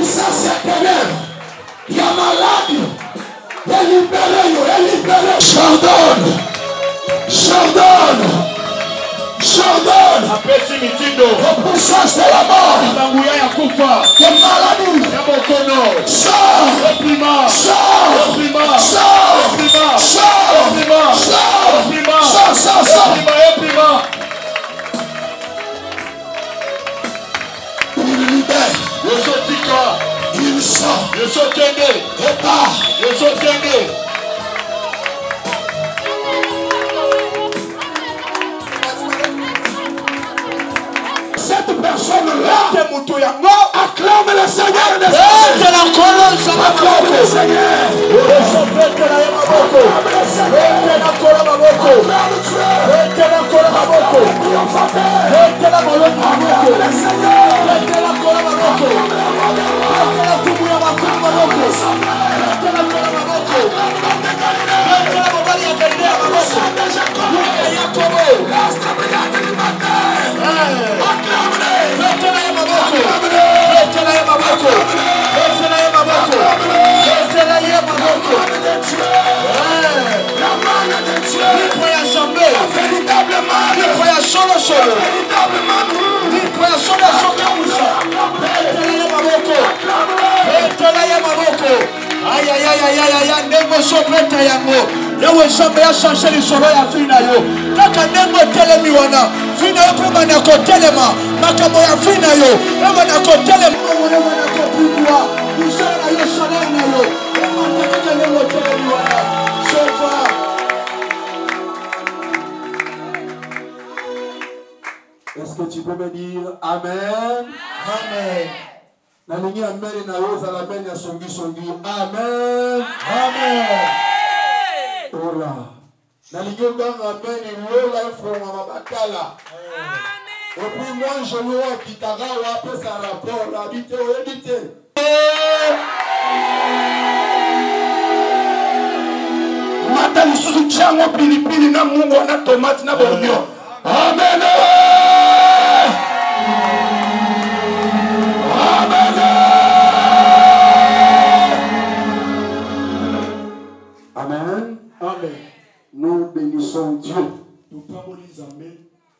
puissance ya ténèbre, ya malade, libéré. J'ordonne. La puissance de la mort, de maladie, sors. Il libère. Il sort. Et part. Cette personne-là acclame le Seigneur des acclame le Seigneur. Est-ce que tu peux me dire Amen? Amen. La ligne Amen et Naoz à la main à son songi. Amen. Amen. Oh là. La ligne Amen et Lola et Froma Bakala. Et puis moi je vois Kitara ou après sa rapport, habité ou habité. Mata lisusu chango pilipili na mungu na tomate na bonio. Amen. Amen. Amen. Nous bénissons Dieu.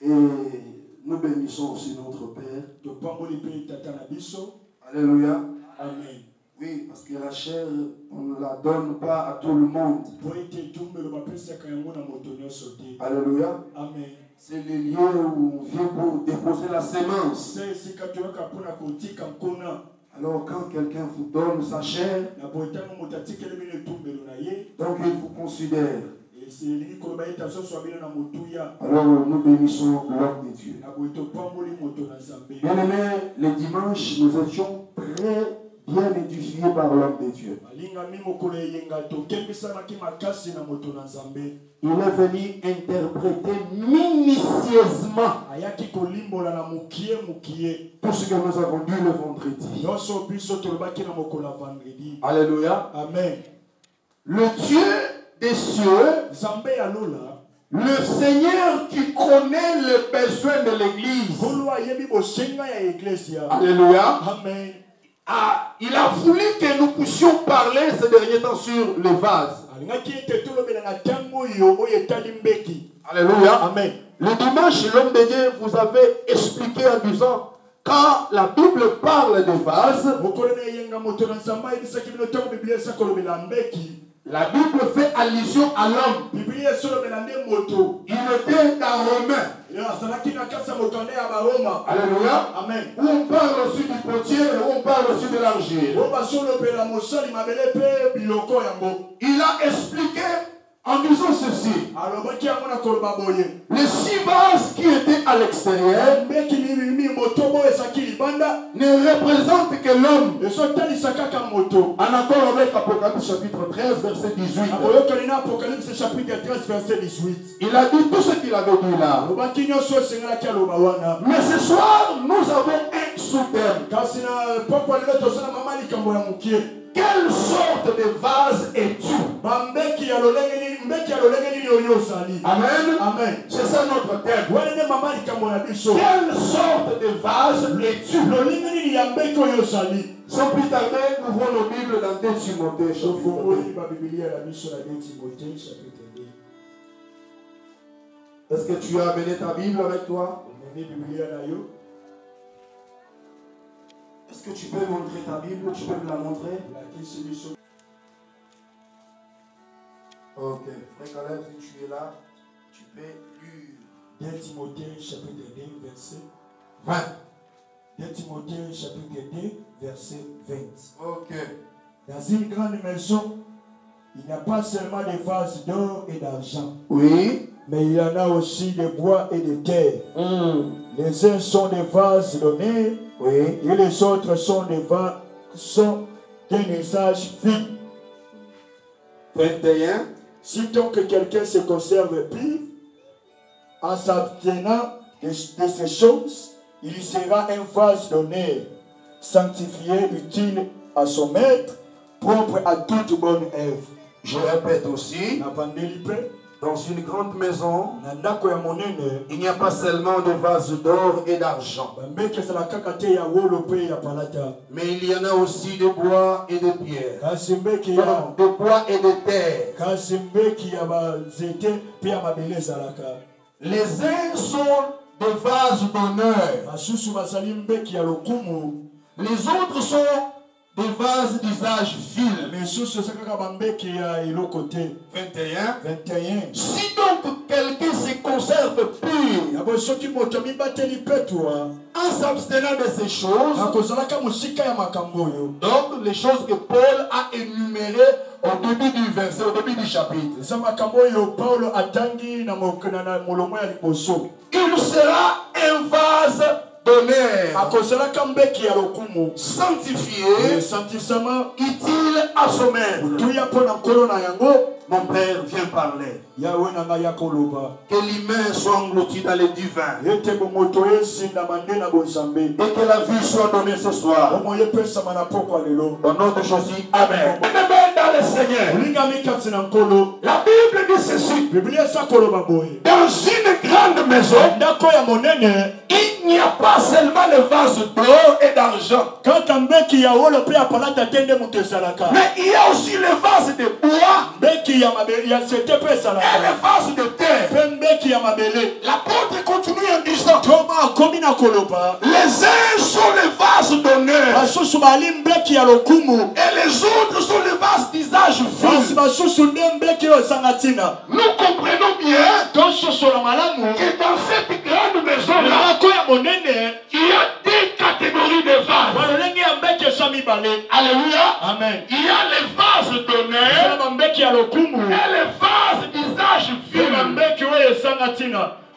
Et nous bénissons aussi notre Père. Alléluia. Amen. Oui, parce que la chair, on ne la donne pas à tout le monde. Alléluia. Amen. C'est le lieu où on vient pour déposer la sémence. Alors quand quelqu'un vous donne sa chair, donc il vous considère. Alors nous bénissons l'homme de Dieu. Bien aimé, le dimanche, nous étions très bien édifiés par l'homme de Dieu. Il est venu interpréter minutieusement tout ce que nous avons dit le vendredi. Alléluia. Amen. Le Dieu des cieux, le Seigneur qui connaît les besoins de l'Église. Alléluia. Amen. Ah, il a voulu que nous puissions parler ces derniers temps sur les vases. Alléluia. Amen. Le dimanche, l'homme de Dieu vous avait expliqué en disant, quand la Bible parle de vases, la Bible fait allusion à l'homme. Il était un Romain. Alléluia. Amen. Où on parle aussi du potier et où on parle aussi de l'argile. Il a expliqué en disant ceci. Les 6 vases qui étaient à l'extérieur ne représentent que l'homme. En accord avec Apocalypse chapitre 13 verset 18. Il a dit tout ce qu'il avait dit là. Mais ce soir nous avons un sous-thème. quelle sorte de vase es-tu? Amen. Amen. C'est ça notre thème. Quelle sorte de vase es-tu? Sans plus tarder, ouvrons nos Bibles dans 2 Timothée chapitre 2. Est-ce que tu as amené ta Bible avec toi? Est-ce que tu peux montrer ta Bible? Tu peux me la montrer? Ok. Frère Caleb, si tu es là, tu peux lire. 2 Timothée chapitre 2, verset 20. 2 Timothée chapitre 2, verset 20. Ok. Dans une grande maison, il n'y a pas seulement des vases d'or et d'argent. Oui. Mais il y en a aussi de bois et de terre. Les uns sont des vases d'honneur, Oui. et les autres sont des vases d'un usage fin. 21. Si donc quelqu'un se conserve pur, en s'abstenant de ces choses, il sera un vase d'honneur, sanctifié, utile à son maître, propre à toute bonne œuvre. Je répète aussi, Dans une grande maison, il n'y a pas seulement de vases d'or et d'argent, mais il y en a aussi de bois et de pierre, de bois et de terre. Les uns sont des vases d'honneur, les autres sont des vases d'usage vil. 21. Si donc quelqu'un se conserve pur en s'abstenant de ces choses, donc les choses que Paul a énumérées au début du verset, au début du chapitre, il sera un vase d'honneur, sanctifié, utile à son maître. Mon Père vient parler. Que l'humain soit englouti dans les divins. Et que la vie soit donnée ce soir. Au nom de Jésus. Amen. Dans le Seigneur. La Bible dit ceci. Dans une grande maison, il n'y a pas seulement les vases d'or et d'argent, mais il y a aussi les vases de bois et les vases de terre. L'apôtre continue en disant, les uns sont les vases d'honneur et les autres sont les vases d'usage vil. Nous comprenons bien que dans cette grande maison-là, il y a deux catégories de vases. Alléluia. Amen. Il y a les vases d'honneur et les vases d'usage vil.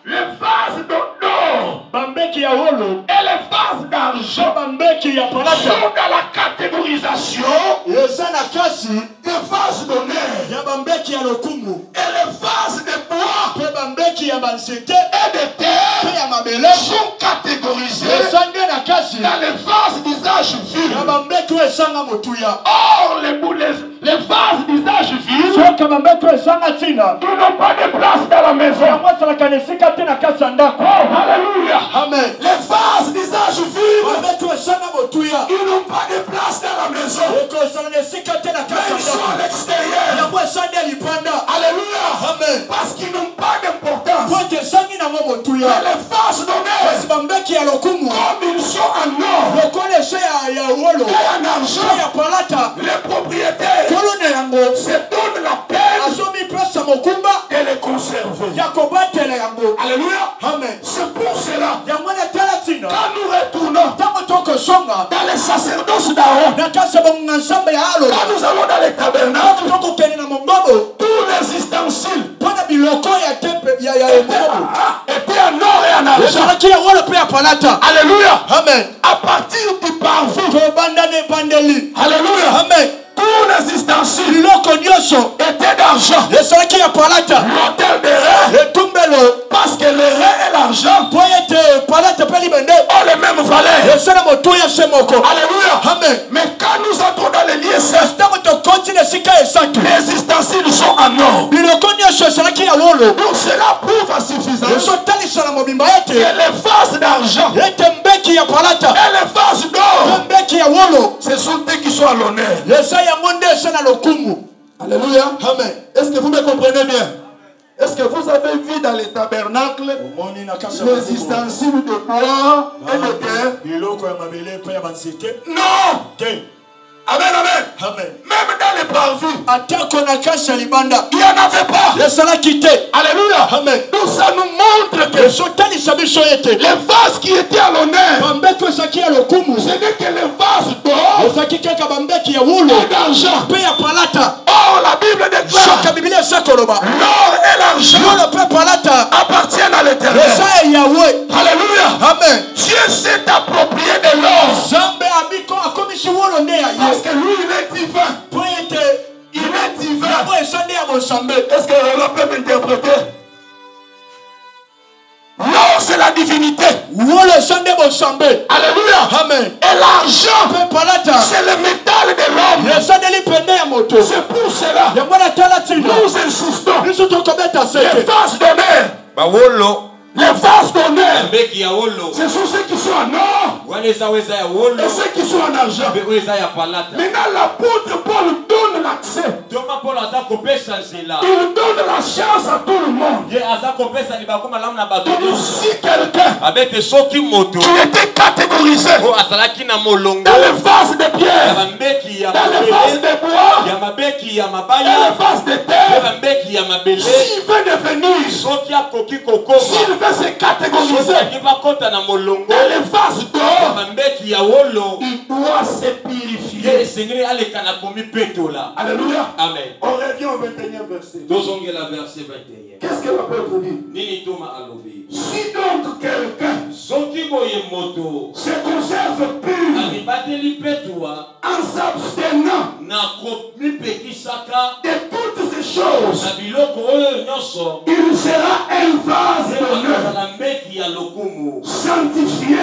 Les vases d'or et les vases d'argent sont dans la catégorisation des vases d'honneur et les vases de bois et de terre sont catégorisés dans les vases d'usage vil. Or, les vases d'usage vil n'ont pas de place dans la maison. Oh, alléluia. Amen. Les vases d'usage vil, ils n'ont pas de place dans la maison. Mais ils sont à l'extérieur. Alléluia. Amen. Parce qu'ils n'ont pas d'importance. Mais les vases d'honneur, comme ils sont en or et en argent, les propriétaires se donnent la peine de les conserver. Alléluia. Amen. C'est pour cela, quand nous retournons dans les sacerdoces d'Aaron, quand nous allons dans les tabernacles, tous les ustensiles étaient en or et en argent. Alléluia. Amen. À partir du parfum, alléluia. Amen. Tous les ustensiles étaient d'argent. L'autel de rein, parce que le rein et l'argent ont les mêmes valeurs. Alléluia. Amen. Mais quand nous entrons dans les lieux saints, et les vases d'argent et les vases d'or, ce sont eux qui sont à l'honneur. Alléluia. Amen. Est-ce que vous me comprenez bien? Est-ce que vous avez vu dans les tabernacles les ustensiles de bois et de terre? Non. Amen, amen. Même dans les parvis, il n'y en avait pas. Alléluia. Amen. Donc ça nous montre que les vases qui étaient à l'honneur, ce n'est que les vases d'or et d'argent. Oh, la Bible déclare l'or et l'argent appartiennent à l'Éternel. Alléluia. Amen. Dieu s'est approprié de l'or. Parce que lui, il est divin. Il est divin. Est-ce que l'on peut m'interpréter? L'or, c'est la divinité. Alléluia. Amen. Et l'argent, c'est le métal de l'homme. C'est pour cela nous insistons. Les vases d'honneur. Les vases d'honneur, ce sont ceux qui sont en or et ceux qui sont en argent. Maintenant, l'apôtre Paul donne l'accès. Il donne la chance à tout le monde. Il dit si quelqu'un qui était catégorisé dans les vases de pierre, dans les vases de bois et les vases de terre, s'il veut devenir, s'il veut se catégoriser dans les vases d'or, il doit se purifier. Alléluia. Amen. On revient au 21e verset. Qu'est-ce que l'apôtre dit? Si donc quelqu'un se conserve pur en s'abstenant de toutes ces choses, il sera un vase d'honneur, sanctifié,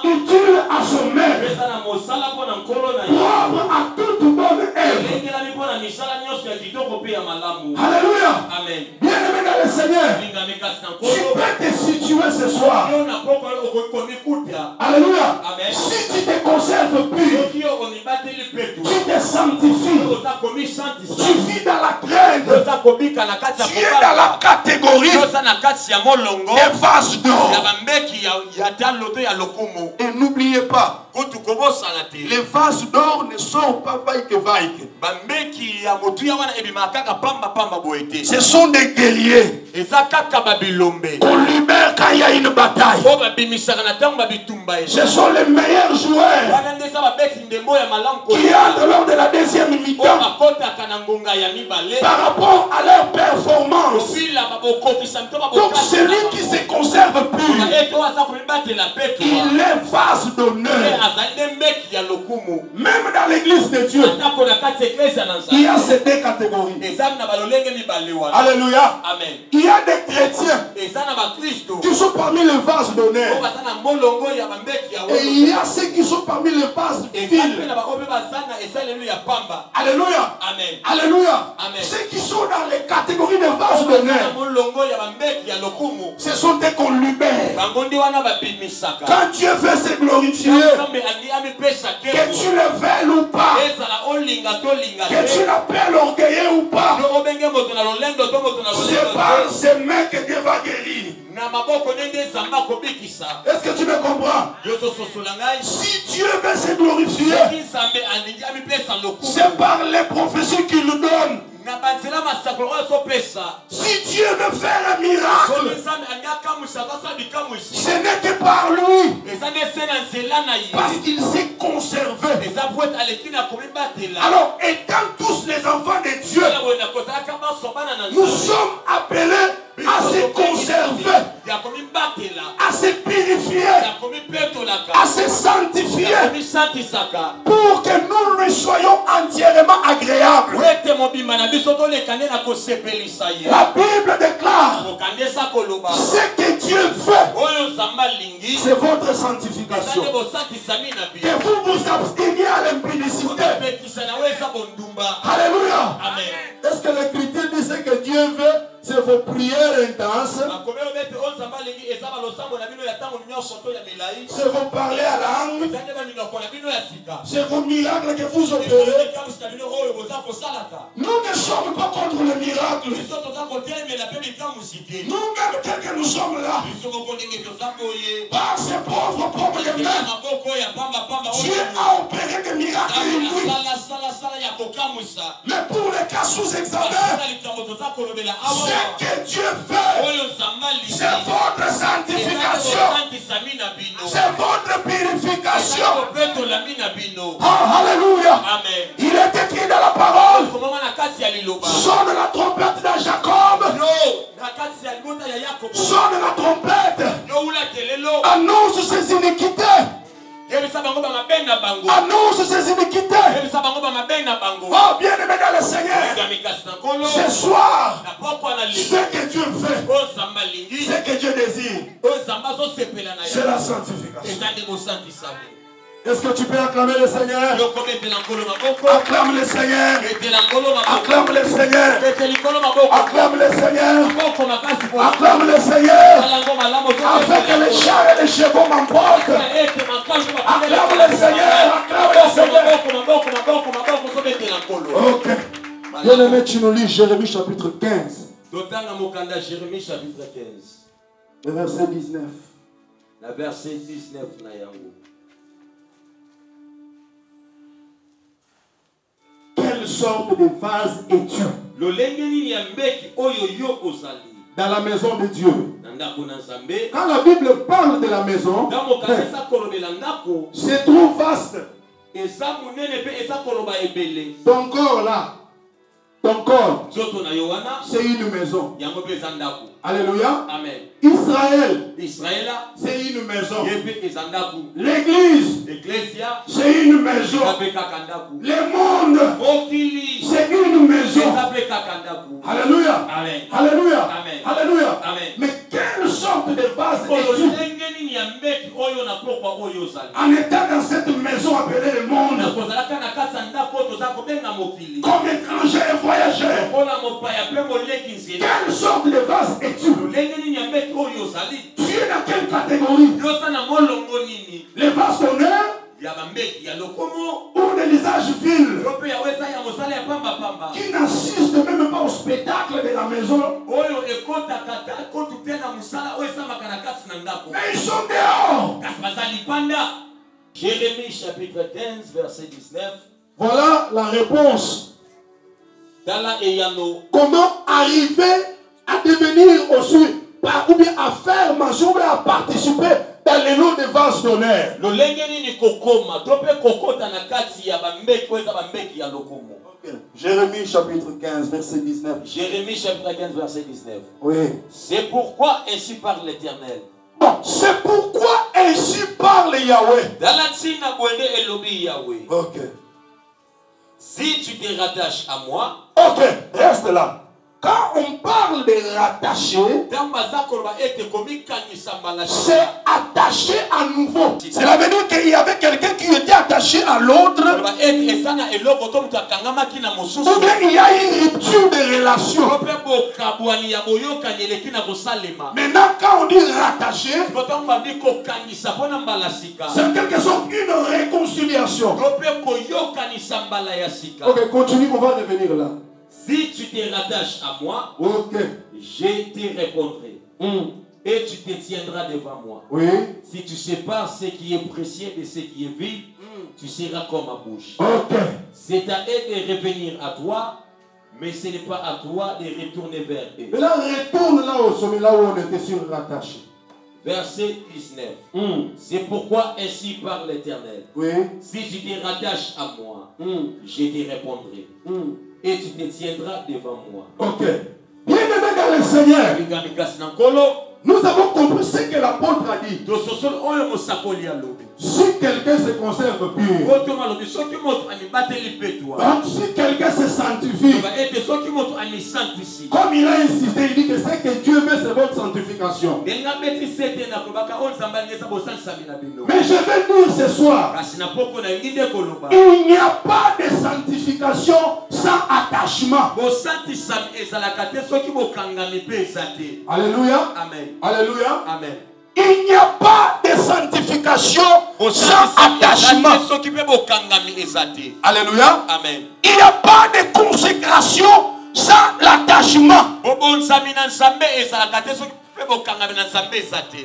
utile à son maître, propre à toute bonne œuvre. Alléluia. Amen. Bien-aimé dans le Seigneur, tu peux te situer ce soir. Alléluia. Amen. Si tu te conserves pur, tu te sanctifies, tu vis dans la crainte, tu es dans la catégorie des vases d'or. Et n'oubliez pas, les vases d'or ne sont pas vaïque. Ce sont des guerriers qu'on libère quand il y a une bataille. Ce sont les meilleurs joueurs qui entrent lors de la deuxième mi-temps par rapport à leur performance. Donc celui qui se conserve pur, il est vase d'honneur. Même dans l'église de Dieu, il y a ces deux catégories. Alléluia. Amen. Il y a des chrétiens qui sont parmi les vases d'honneur. Et il y a ceux qui sont parmi les vases vils. Alléluia. Amen. Alléluia. Amen. Ceux qui sont dans les catégories de vases d'honneur, ce sont des qu'on libère. Quand Dieu veut se glorifier, que tu le veuilles ou pas, que tu l'appelles orgueilleux ou pas, c'est par ces mains que Dieu va guérir. Est-ce que tu me comprends? Si Dieu veut se glorifier, c'est par les prophéties qu'il nous donne. Si Dieu veut faire un miracle, ce n'est que par lui, parce qu'il s'est conservé. Alors, étant tous les enfants de Dieu, nous sommes appelés à se conserver, à se purifier, à se sanctifier, pour que nous nous soyons entièrement agréables. La Bible déclare ce que Dieu veut, c'est votre sanctification. Que vous vous absteniez à l'impudicité. Alléluia. Est-ce que l'Écriture dit ce que Dieu veut? C'est vos prières intenses. C'est vos parler à langue. C'est vos miracles que vous opérez. Nous ne sommes pas contre le miracle. Nous-mêmes, tel que nous sommes là, par ses pauvres mains, Dieu a opéré des miracles en lui. Mais pour les cas sous-examen, ce que Dieu fait, c'est votre sanctification, c'est votre purification. Oh, alléluia. Il est écrit dans la parole, sonne la trompette de Jacob, sonne la trompette, annonce ses iniquités. Annonce ses iniquités. Oh, bien-aimé dans le Seigneur, ce soir, ce que Dieu fait, ce que Dieu désire, c'est la sanctification. Est-ce que tu peux acclamer le Seigneur? Acclame le Seigneur. Acclame le Seigneur. Acclame le Seigneur. Acclame le Seigneur. Afin que les chars et les chevaux m'emportent. Acclame le Seigneur. Acclame le Seigneur. Ok. Bien-aimé, tu nous lis Jérémie chapitre 15. Jérémie chapitre 15. Le verset 19. La verset 19 na yango. Quelle sorte de vase es-tu dans la maison de Dieu? Quand la Bible parle de la maison, c'est trop vaste. Ton corps là, ton corps, c'est une maison. Alléluia. Amen. Israël, c'est une maison. L'église, c'est une maison. Le monde, c'est une maison. Alléluia. Amen. Alléluia. Amen. Alléluia. Amen. Mais quelle sorte de vase es-tu en étant dans cette maison appelée le monde, comme étranger et voyageur? Quelle sorte de vase es-tu? Tu es dans quelle catégorie? Les vases d'honneur ou des visages vils qui n'assistent même pas au spectacle de la maison, mais ils sont dehors. Jérémie chapitre 15 verset 19. Voilà la réponse. Comment arriver à devenir aussi, ou bien à faire mention, ou bien à participer dans les lots de vases d'honneur? Jérémie chapitre 15 verset 19. Jérémie chapitre 15 verset 19. Oui. C'est pourquoi ainsi parle l'Éternel. Bon, c'est pourquoi ainsi parle Yahweh. Ok. Si tu te rattaches à moi. Ok, reste là. Quand on parle de rattacher, c'est attaché à nouveau. Cela veut dire qu'il y avait quelqu'un qui était attaché à l'autre. Ou bien il y a une rupture de relation. Maintenant, quand on dit rattacher, c'est en quelque sorte une réconciliation. Ok, continue, on va revenir là. Si tu te rattaches à moi, okay, je te répondrai. Et tu te tiendras devant moi. Oui. Si tu sépares ce qui est précieux de ce qui est vil, tu seras comme ma bouche. Okay. C'est à eux de revenir à toi, mais ce n'est pas à toi de retourner vers eux. Mais là, retourne là au sommet, là où on était sur rattaché. Verset 19. C'est pourquoi ainsi parle l'Éternel. Oui. Si tu te rattaches à moi, je te répondrai. Et tu te tiendras devant moi. Ok. Bien-aimé dans le Seigneur, nous avons compris ce que l'apôtre a dit. Si quelqu'un se conserve pur, donc si quelqu'un se sanctifie, comme il a insisté, il dit que ce que Dieu veut, c'est votre sanctification. Mais je vais dire ce soir, il n'y a pas de sanctification sans attachement. Alléluia. Amen. Alléluia. Amen. Il n'y a pas de sanctification sans attachement. Alléluia. Amen. Il n'y a pas de consécration sans l'attachement.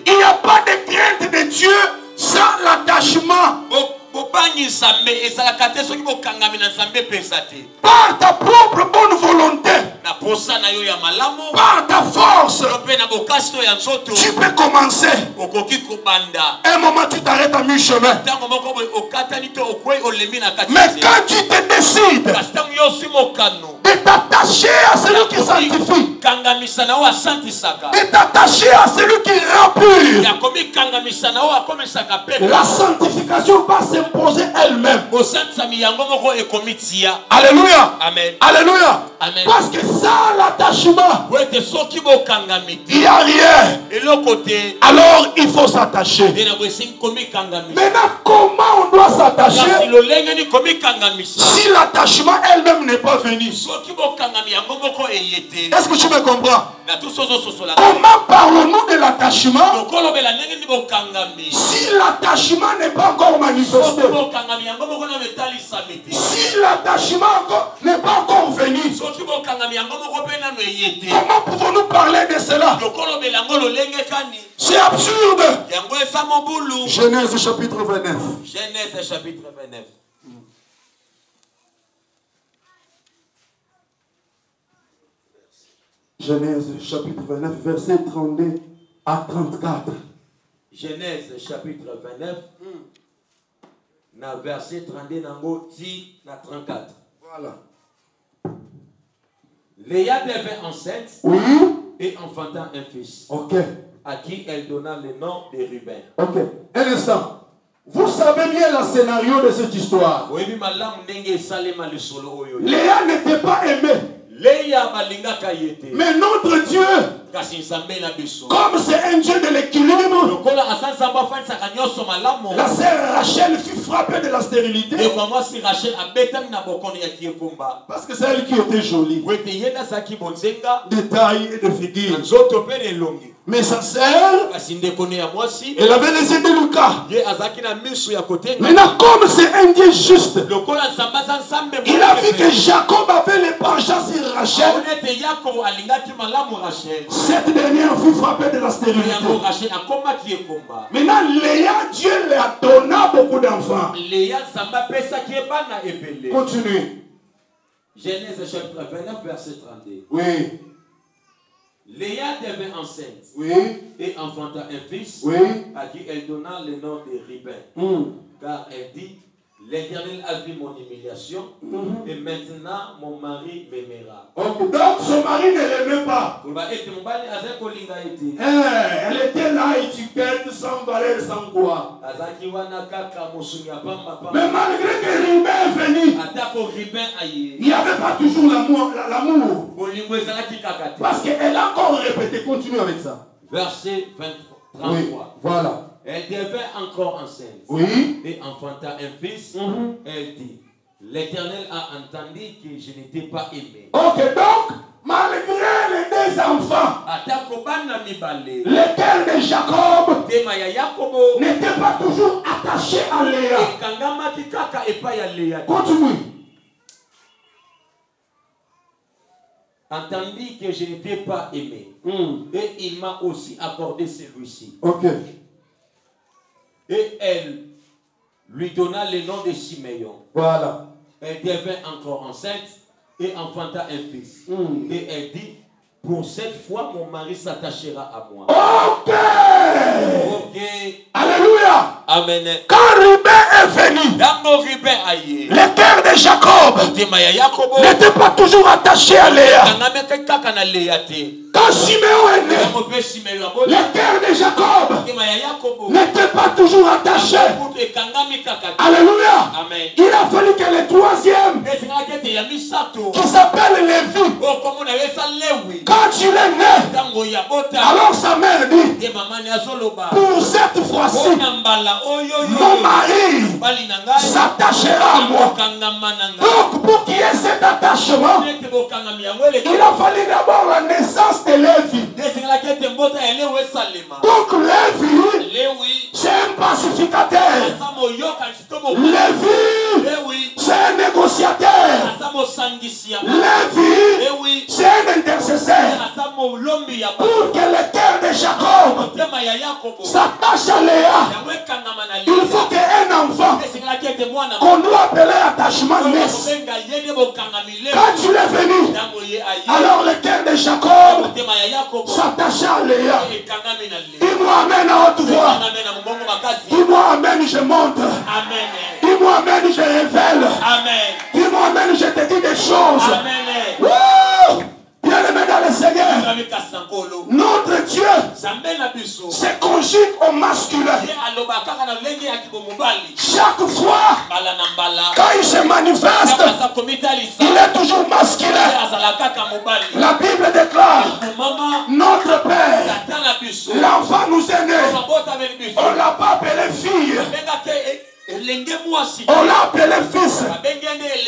Il n'y a pas de crainte de Dieu sans l'attachement. Par ta propre bonne volonté, par ta force, tu peux commencer. Un moment tu t'arrêtes à mi-chemin. Mais quand tu te décides de t'attacher à celui qui sanctifie, de t'attacher à celui qui rend pur, la sanctification va s'imposer elle-même. Alléluia. Amen. Alléluia. Amen. Parce que sans l'attachement, il n'y a rien. Alors il faut s'attacher. Maintenant, comment on doit s'attacher si l'attachement elle-même n'est pas venu? Est-ce que tu me comprends? Comment parlons-nous de l'attachement si l'attachement n'est pas encore manifesté? Si l'attachement n'est pas encore venu, comment pouvons-nous parler de cela? C'est absurde. Genèse chapitre 29. Genèse chapitre 29. Genèse chapitre 29, verset 32 à 34. Genèse chapitre 29, na verset 32 nango ti na 34. Voilà. Léa devint enceinte, Oui. et enfanta un fils, Ok. à qui elle donna le nom de Ruben. Ok. Un instant. Vous savez bien le scénario de cette histoire. Léa n'était pas aimée. Mais notre Dieu, comme c'est un Dieu de l'équilibre, la sœur Rachel fut frappée de la stérilité. Parce que c'est elle qui était jolie. De taille et de figure. Mais sa sœur, elle avait les yeux de Lucas. Maintenant, comme c'est un Dieu juste, il a vu que Jacob avait les penchants sur Rachel. Cette dernière fut frappée de la stérilité. Maintenant, Léa, Dieu lui a donné beaucoup d'enfants. Continue. Genèse chapitre 29, verset 32. Oui. Léa devint enceinte, Oui. et enfanta un fils, Oui. à qui elle donna le nom de Ruben. Car elle dit, l'Éternel a vu mon humiliation, et maintenant mon mari m'aimera. Okay. Donc son mari ne l'aimait pas. Elle était là, étiquette, sans valeur, sans quoi. Mais malgré que Ruben est venu, il n'y avait pas toujours l'amour. Parce qu'elle a encore répété. Continue avec ça. Verset 33. Oui, voilà. Elle devint encore enceinte, Oui. et enfanta un fils. Elle dit, l'Éternel a entendu que je n'étais pas aimé. Ok, donc, malgré les deux enfants, lesquels de Jacob n'étaient pas toujours attachés à Léa. Continue. Entendu que je n'étais pas aimé, et il m'a aussi accordé celui-ci. Ok. Et elle lui donna le nom de Siméon. Voilà. Elle devint encore enceinte et enfanta un fils. Et elle dit, pour cette fois, mon mari s'attachera à moi. Ok. Ok. Alléluia. Amen. Quand Ruben est venu, le cœur de Jacob n'était pas toujours attaché à Léa. Quand Siméon est né, le cœur de Jacob n'était pas toujours attaché. Alléluia. Amen. Il a fallu que le troisième, qui s'appelle Lévi, quand il est né, alors sa mère dit, pour cette fois-ci, mon mari s'attachera à moi. Donc pour qu'il y ait cet attachement, il a fallu d'abord la naissance de Lévi. Donc Lévi, c'est un pacificateur. Lévi, c'est un négociateur. Lévi, c'est un intercesseur. Pour que le cœur de Jacob s'attache à Léa, il faut qu'un enfant qu'on doit appeler attachement naisse. Quand tu es venu, alors le cœur de Jacob s'attache à Léa. Dis-moi amen à haute voix. Dis-moi amen, je monte. Dis-moi amen, je révèle. Dis-moi amen, je te dis des choses. Bien-aimé dans le Seigneur, notre Dieu se conjugue au masculin. Chaque fois quand il se manifeste, il est toujours masculin. La Bible déclare, notre Père, l'enfant nous est né, on ne l'a pas appelé fille, on l'a appelé fils.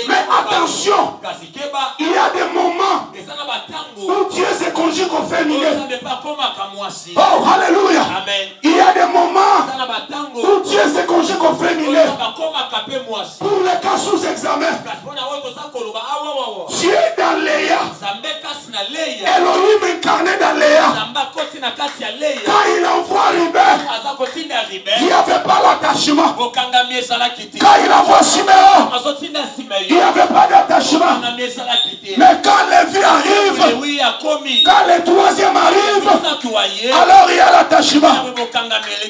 Mais attention, il y a des moments où Dieu se conjugue au féminin. Oh, alléluia. Il y a des moments où Dieu se conjugue au féminin. Pour les cas sous examen, Dieu dans Léa, Elohim incarné dans Léa, quand il envoie Ruben, il n'y avait pas l'attachement. Quand il envoie Siméon, il n'y avait pas d'attachement. Mais quand Lévi arrive, quand le troisième arrive, alors il y a l'attachement.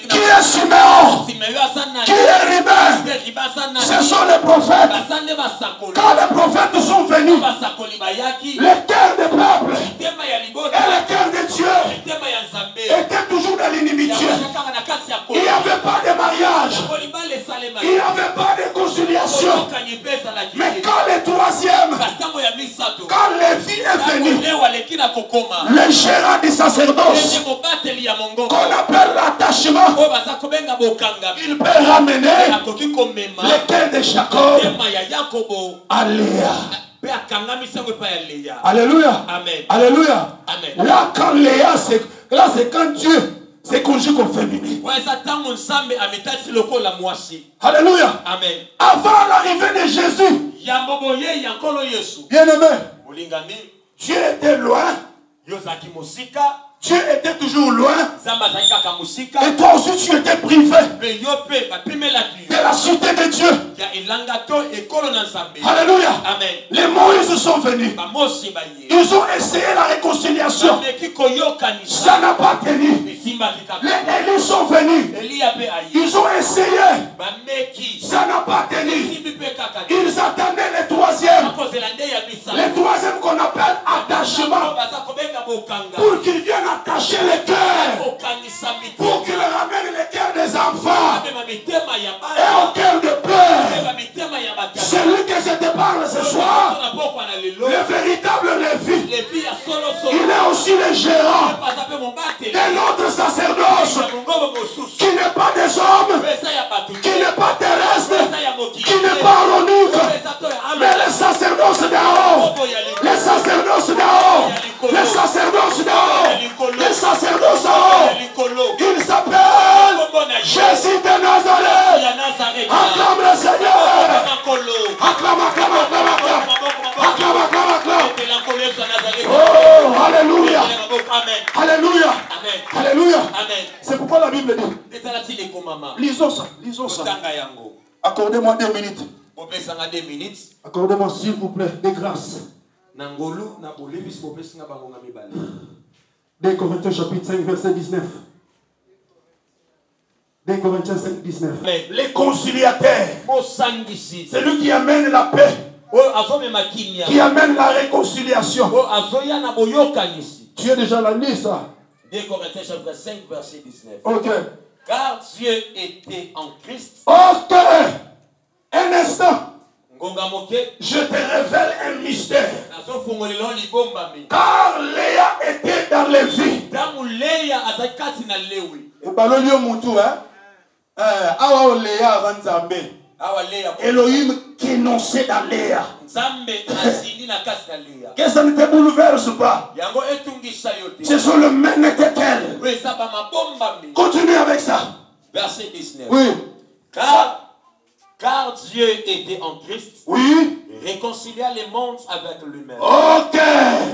Qui est Siméon? Qui est Ruben? Ce sont les prophètes. Quand les prophètes sont venus, le cœur des peuples et le cœur de Dieu étaient toujours dans l'inimitié. Il n'y avait pas de mariage. Il n'y avait pas de conciliation. Mais quand le troisième, quand Lévi est venu, le gérant du sacerdoce, qu'on appelle l'attachement, il peut ramener le cœur de Jacob à Léa. Alléluia. Alléluia. Là, quand Léa, c'est quand Dieu c'est conjugue au féminin. Alléluia. Avant l'arrivée de Jésus, bien-aimé, Dieu était loin. Dieu était toujours loin. Et toi aussi tu étais privé de la cité de Dieu. Alléluia. Les Moïse sont venus. Ils ont essayé la réconciliation. Ça n'a pas tenu. Les Élis sont venus. Ils ont essayé. Ça n'a pas tenu. Ils attendaient le troisième. Le troisième qu'on appelle attachement. Pour qu'ils viennent attacher le cœur. Pour qu'ils ramènent le cœur des enfants. Et au cœur de peur. Celui que je te parle ce soir, le véritable Lévi, il est aussi le gérant de notre sacerdoce, qui n'est pas des hommes, qui n'est pas terrestre, qui n'est pas aronique, mais le sacerdoce d'en haut, le sacerdoce d'en haut, le sacerdoce d'en haut, le sacerdoce d'en haut. Il s'appelle Jésus de Nazareth. Acclame le Seigneur. Acclame, acclame, acclame, acclame. Acclame, acclame, acclame. Oh, alléluia. Alléluia. Alléluia. C'est pourquoi la Bible dit. Lisons ça, lisons ça. Accordez-moi 2 minutes. Accordez-moi s'il vous plaît des grâces. 2 Corinthiens chapitre 5 verset 19. 2 Corinthiens 5, 19. Les conciliateurs. Mosangisi. C'est lui qui amène la paix. Qui amène la réconciliation. Tu es déjà la liste, ça. 2 Corinthiens chapitre 5, verset 19. Ok. Car Dieu était en Christ. Ok. Un instant. Ngonga moke. Je te révèle un mystère. Car Léa était dans les vies. Et par le lieu Moutou, hein? Awa Léa avant Zambé. Elohim qui énonçait dans Léa. Que ça ne te bouleverse pas. Ce sont le même qu'elle. Continue avec ça. Verset 19. Oui. Car Dieu était en Christ. Oui. Réconcilia les mondes avec lui-même. Ok.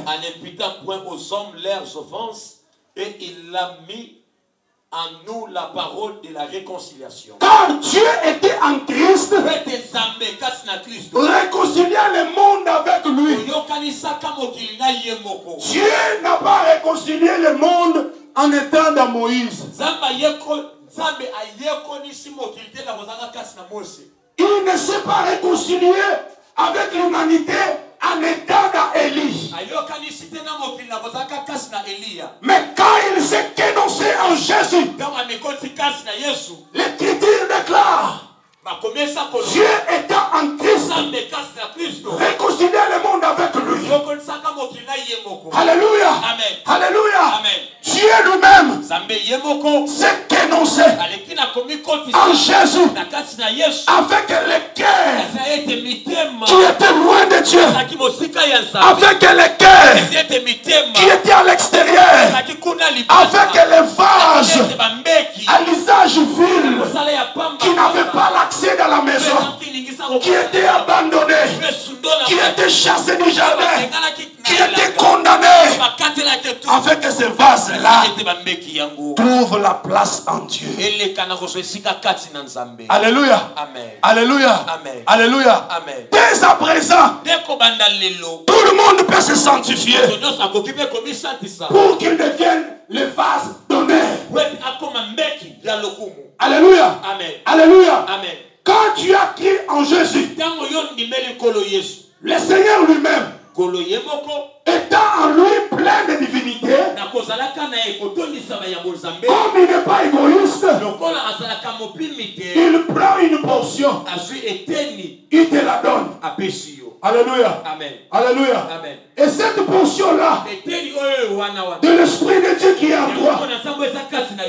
En n'imputant point aux hommes leurs offenses. Et il a mis en nous la parole de la réconciliation. Car Dieu était en Christ, réconcilia le monde avec lui. Dieu n'a pas réconcilié le monde en étant dans Moïse. Il ne s'est pas réconcilié avec l'humanité en étant dans Élie. Mais quand il s'est énoncé en Jésus, l'Écriture déclare Dieu étant en Christ, réconcilier le monde avec lui. Alléluia. Amen. Alléluia. Amen. Dieu lui-même s'est énoncé en Jésus avec les cœurs qui étaient loin de Dieu, avec les cœurs qui étaient à l'extérieur, avec les vases à l'usage vil qui n'avaient pas l'accès dans la maison, qui étaient abandonnés, qui étaient chassés du jardin, qui étaient condamnés, avec ces vases-là trouve la place en Dieu. Alléluia. Amen. Alléluia. Amen. Alléluia. Amen. Dès à présent, tout le monde peut se sanctifier pour qu'il devienne les vases d'honneur. Alléluia. Amen. Alléluia. Amen. Quand tu as cru en Jésus, le Seigneur lui-même, étant en lui plein de divinité, comme il n'est pas égoïste, il prend une portion, il te la donne. Alléluia. Amen. Alléluia. Amen. Et cette portion-là, de l'Esprit de Dieu qui est en toi,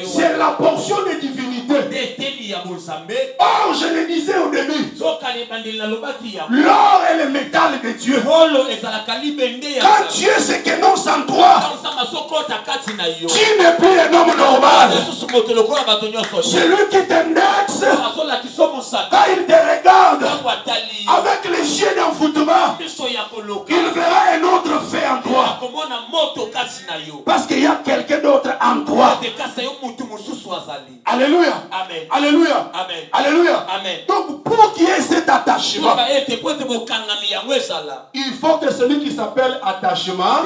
c'est la portion de divinité. Or, je le disais au début, l'or et le métal de Dieu. Quand Dieu s'énonce en toi, tu n'es plus un homme normal. C'est lui qui t'indexe. Quand il te regarde avec les yeux d'envoûtement, il verra un autre fait en toi. Parce qu'il y a quelqu'un d'autre en toi. Alléluia. Amen. Alléluia. Amen. Alléluia. Amen. Donc pour qu'il y ait cet attachement, il faut que celui qui s'appelle attachement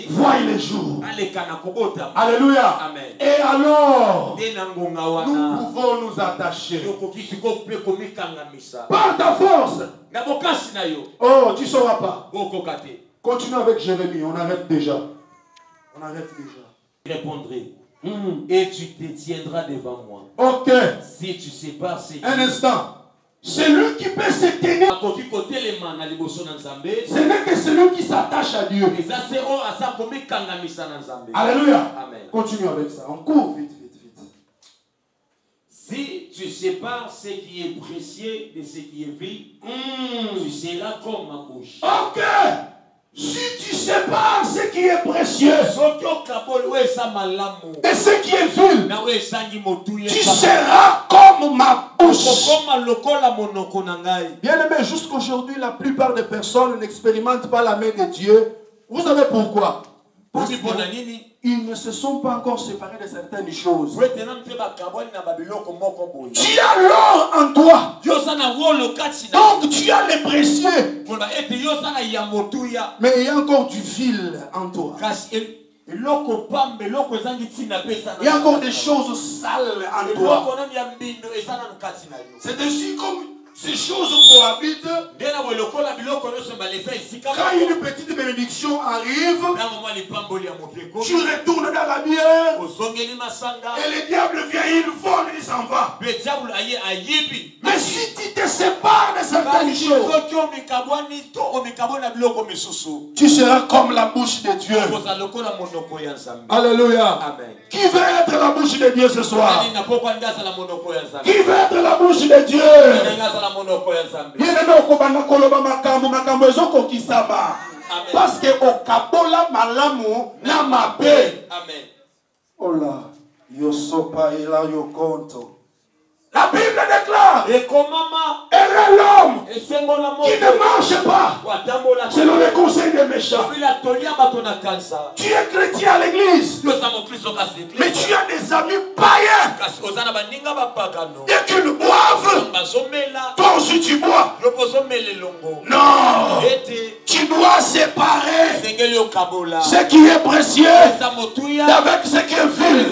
voie le jour. Alléluia. Amen. Et alors, nous pouvons nous attacher par ta force. Oh, tu ne sauras pas. Continue avec Jérémie, on arrête déjà. On arrête déjà. Je répondrai. Et tu te tiendras devant moi. Ok. Si tu sais pas, c'est un instant. Celui qui peut se tenir, ce n'est que celui qui s'attache à Dieu. Alléluia. Amen. Continue avec ça. On court vite, vite, vite. Si tu sépares ce qui est précieux de ce qui est vil, tu seras comme ma bouche. Ok. Si tu sépares ce qui est précieux et ce qui est vil, tu seras comme ma bouche. Bien aimé, jusqu'aujourd'hui, la plupart des personnes n'expérimentent pas la main de Dieu. Vous savez pourquoi? Parce qu'ils ne se sont pas encore séparés de certaines choses. Tu as l'or en toi. Donc tu as les précieux. Mais il y a encore du fil en toi. Il y a encore des choses sales en toi. C'est ainsi comme ces choses cohabitent. Quand une petite bénédiction arrive, tu retournes dans la bière et le diable vient, il vole, il s'en va. Mais si tu te sépares de certaines choses, tu seras comme la bouche de Dieu. Alléluia. Amen. Qui veut être la bouche de Dieu ce soir? Qui veut être la bouche de Dieu? Parce que au kabola malamu na mabe. Amen. Oh là, yo sopa et là yo konto. La Bible déclare, heureux l'homme qui ne marche pas selon les conseils des méchants. Tu es chrétien à l'église, mais tu as des amis païens. Et qu'ils boivent, toi aussi tu bois. Non, tu dois séparer ce qui est précieux avec ce qui est vil.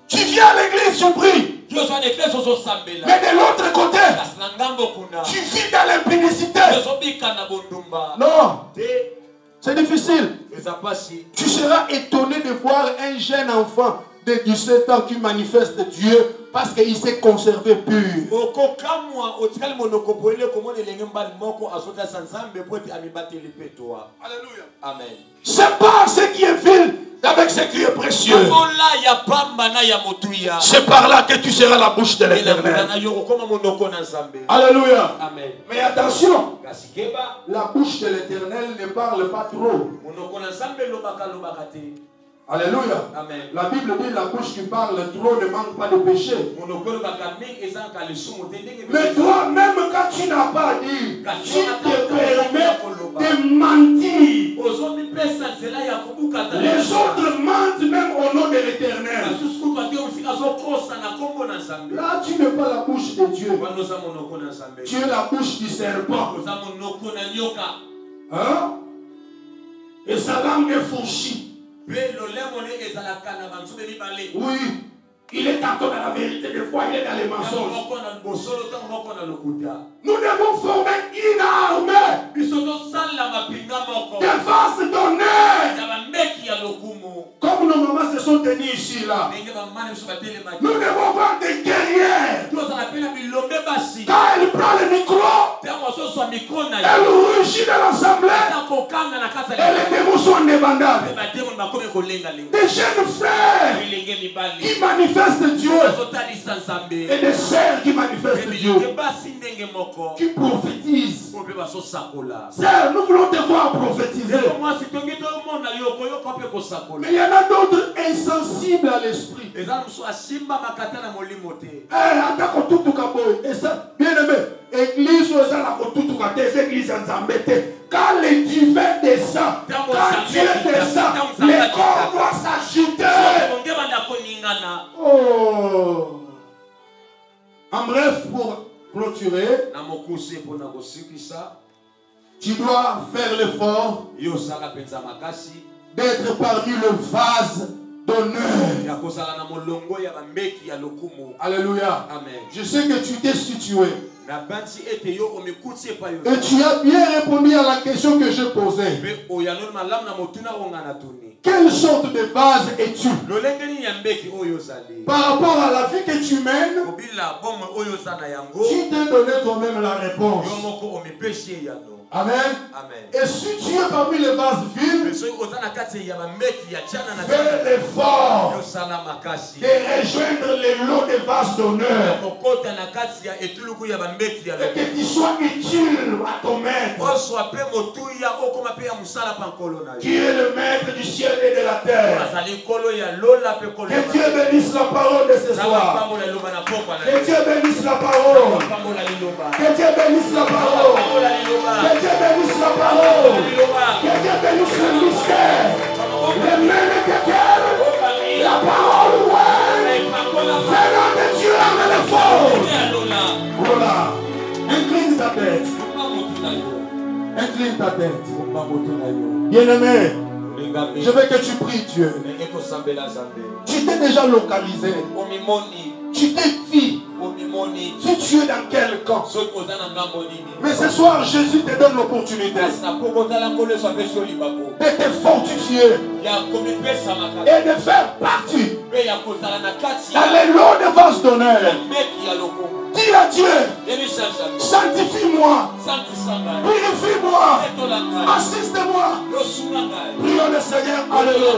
Tu viens à l'église, tu pries. Mais de l'autre côté, tu vis dans l'impudicité. Non, c'est difficile. Tu seras étonné de voir un jeune enfant de 17 ans qui manifeste Dieu parce qu'il s'est conservé pur. Alléluia. Amen. Sépare ce qui est vil avec ce qui est précieux. C'est par là que tu seras la bouche de l'Éternel. Alléluia. Amen. Mais attention, la bouche de l'Éternel ne parle pas trop. Alléluia. Amen. La Bible dit la bouche qui parle trop ne manque pas de péché. Mais toi-même, quand tu n'as pas dit, tu te permets de mentir. Les autres mentent même au nom de l'Éternel. Là, tu n'es pas la bouche de Dieu. Tu es la bouche du serpent. Hein? Et sa langue est fourchie. Oui, il est tantôt dans la vérité, des fois il est dans les mensonges. Nous devons former une armée de force d'honneur. Comme nos mamans se sont tenues ici là. Nous devons avoir des guerrières. Quand elle prend le micro, elle rugit dans l'assemblée et les démons sont indépendables. Des jeunes frères qui manifestent Dieu et des sœurs qui manifestent Dieu, qui prophétisent. Sœurs, nous voulons te voir prophétiser. Mais il y en a d'autres insensibles à l'esprit. Bien aimé, église des églises en quand le divin descend, quand Dieu descend, les corps doivent s'agiter. Oh. En bref, pour clôturer, tu dois faire l'effort d'être parmi le vase d'honneur. Alléluia. Amen. Je sais que tu t'es situé. Et tu as bien répondu à la question que je posais. Quelle sorte de vase es-tu? Par rapport à la vie que tu mènes, tu t'es donné toi-même la réponse. Amen. Amen. Et si tu es parmi les vases vides, fais l'effort de rejoindre les lots des vases d'honneur. Et que tu sois utile à ton maître, qui est le maître du ciel et de la terre. Que Dieu bénisse la parole de ce soir. Que Dieu bénisse la parole. Que Dieu bénisse la parole. Que Dieu bénisse la parole. Que Dieu bénisse le mystère. Le même que la parole, ouais. Venant de Dieu avec le fort. Voilà. Incline ta tête. Incline ta tête. Bien-aimé, je veux que tu pries Dieu. Tu t'es déjà localisé. Tu t'es dit si tu es dans quel camp. Mais ce soir, Jésus te donne l'opportunité de te fortifier et de faire partie dans les lots de vases d'honneur. Dis à Dieu, sanctifie-moi, purifie-moi, assiste-moi. Prions le Seigneur, alléluia.